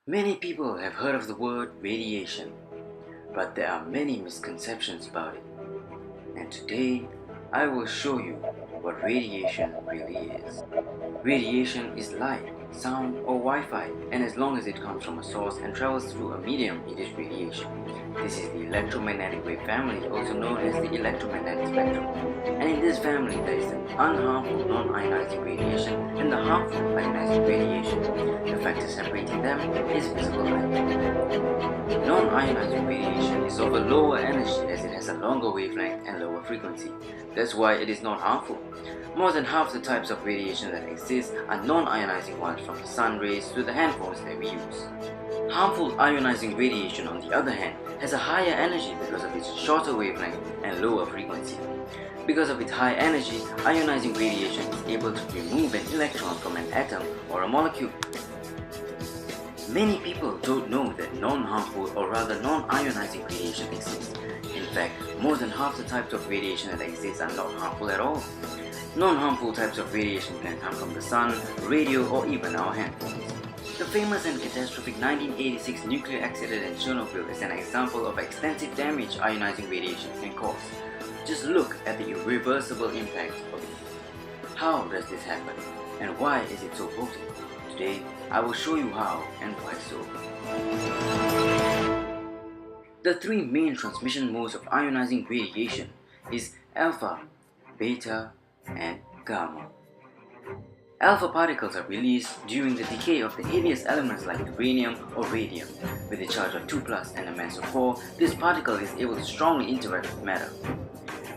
Many people have heard of the word radiation, but there are many misconceptions about it. And today, I will show you what radiation really is. Radiation is light, sound, or Wi-Fi, and as long as it comes from a source and travels through a medium, it is radiation. This is the electromagnetic wave family, also known as the electromagnetic spectrum. And in this family, there is the unharmful non-ionizing radiation and the harmful ionizing radiation. The factor separating them is visible light. Non-ionizing radiation is of a lower energy as it has a longer wavelength and lower frequency. That's why it is not harmful. More than half the types of radiation that exist are non-ionizing ones, from the sun rays to the handphones that we use. Harmful ionizing radiation, on the other hand, has a higher energy because of its shorter wavelength and lower frequency. Because of its high energy, ionizing radiation is able to remove an electron from an atom or a molecule. Many people don't know that non-harmful, or rather non-ionizing radiation exists. In fact, more than half the types of radiation that exist are not harmful at all. Non-harmful types of radiation can come from the sun, radio, or even our handphones. The famous and catastrophic 1986 nuclear accident in Chernobyl is an example of extensive damage ionizing radiation can cause. Just look at the irreversible impact of it. How does this happen, and why is it so potent? Today, I will show you how and why so. The three main transmission modes of ionizing radiation is alpha, beta, and gamma. Alpha particles are released during the decay of the heaviest elements like uranium or radium. With a charge of 2+ and a mass of 4, this particle is able to strongly interact with matter.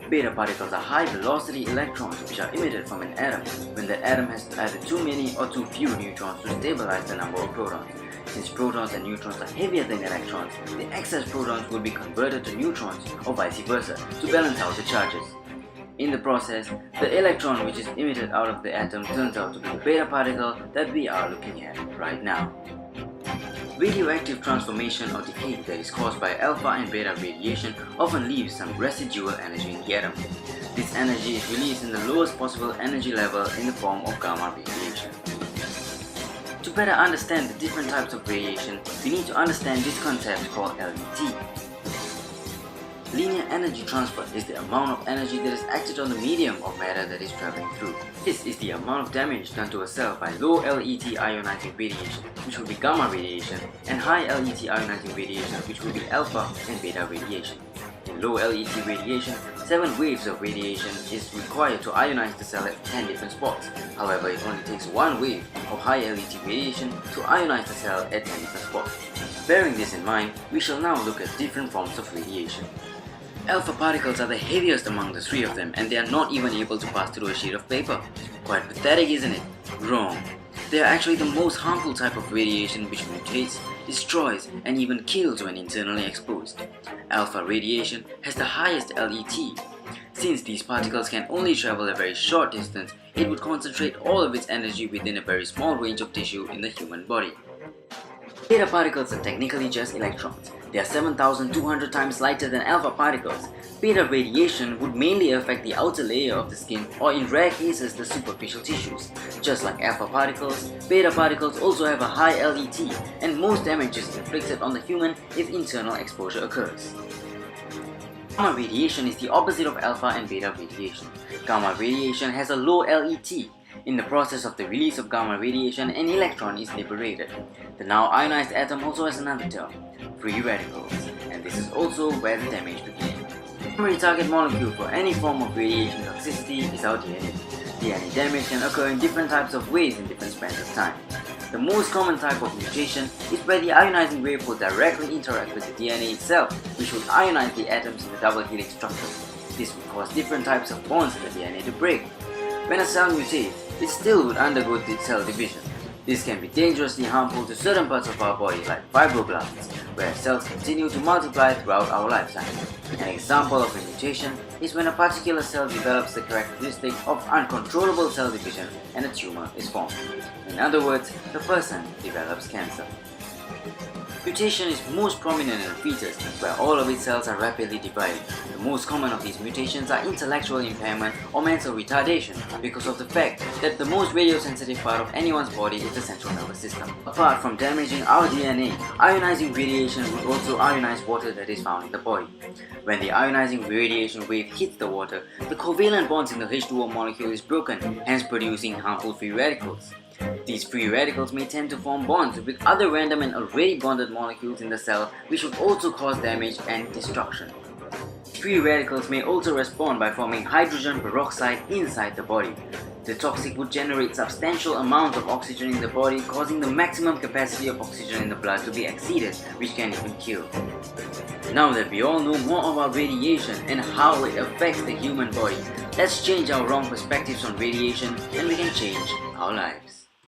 Beta particles are high-velocity electrons which are emitted from an atom when the atom has either too many or too few neutrons to stabilize the number of protons. Since protons and neutrons are heavier than electrons, the excess protons will be converted to neutrons or vice versa to balance out the charges. In the process, the electron which is emitted out of the atom turns out to be the beta particle that we are looking at right now. Radioactive transformation or decay that is caused by alpha and beta radiation often leaves some residual energy in the atom. This energy is released in the lowest possible energy level in the form of gamma radiation. To better understand the different types of radiation, we need to understand this concept called LET. Linear energy transfer is the amount of energy that is acted on the medium of matter that is traveling through. This is the amount of damage done to a cell by low LET ionizing radiation, which will be gamma radiation, and high LET ionizing radiation, which will be alpha and beta radiation. In low LET radiation, 7 waves of radiation is required to ionize the cell at 10 different spots. However, it only takes 1 wave of high LET radiation to ionize the cell at 10 different spots. Bearing this in mind, we shall now look at different forms of radiation. Alpha particles are the heaviest among the 3 of them, and they are not even able to pass through a sheet of paper. Quite pathetic, isn't it? Wrong. They are actually the most harmful type of radiation which mutates, destroys, and even kills when internally exposed. Alpha radiation has the highest LET. Since these particles can only travel a very short distance, it would concentrate all of its energy within a very small range of tissue in the human body. Beta particles are technically just electrons. They are 7,200 times lighter than alpha particles. Beta radiation would mainly affect the outer layer of the skin, or in rare cases the superficial tissues. Just like alpha particles, beta particles also have a high LET, and most damage is inflicted on the human if internal exposure occurs. Gamma radiation is the opposite of alpha and beta radiation. Gamma radiation has a low LET. In the process of the release of gamma radiation, an electron is liberated. The now ionized atom also has another term, free radicals, and this is also where the damage begins. The primary target molecule for any form of radiation toxicity is our DNA. DNA damage can occur in different types of ways in different spans of time. The most common type of mutation is where the ionizing wave will directly interact with the DNA itself, which will ionize the atoms in the double helix structure. This will cause different types of bonds in the DNA to break. When a cell mutates, it still would undergo cell division. This can be dangerously harmful to certain parts of our body like fibroblasts, where cells continue to multiply throughout our lifetime. An example of a mutation is when a particular cell develops the characteristic of uncontrollable cell division and a tumor is formed. In other words, the person develops cancer. Mutation is most prominent in the fetus, where all of its cells are rapidly dividing. The most common of these mutations are intellectual impairment or mental retardation, because of the fact that the most radiosensitive part of anyone's body is the central nervous system. Apart from damaging our DNA, ionizing radiation would also ionize water that is found in the body. When the ionizing radiation wave hits the water, the covalent bonds in the H2O molecule is broken, hence producing harmful free radicals. These free radicals may tend to form bonds with other random and already bonded molecules in the cell, which would also cause damage and destruction. Free radicals may also respond by forming hydrogen peroxide inside the body. The toxic would generate substantial amounts of oxygen in the body, causing the maximum capacity of oxygen in the blood to be exceeded, which can even kill. Now that we all know more about radiation and how it affects the human body, let's change our wrong perspectives on radiation and we can change our lives.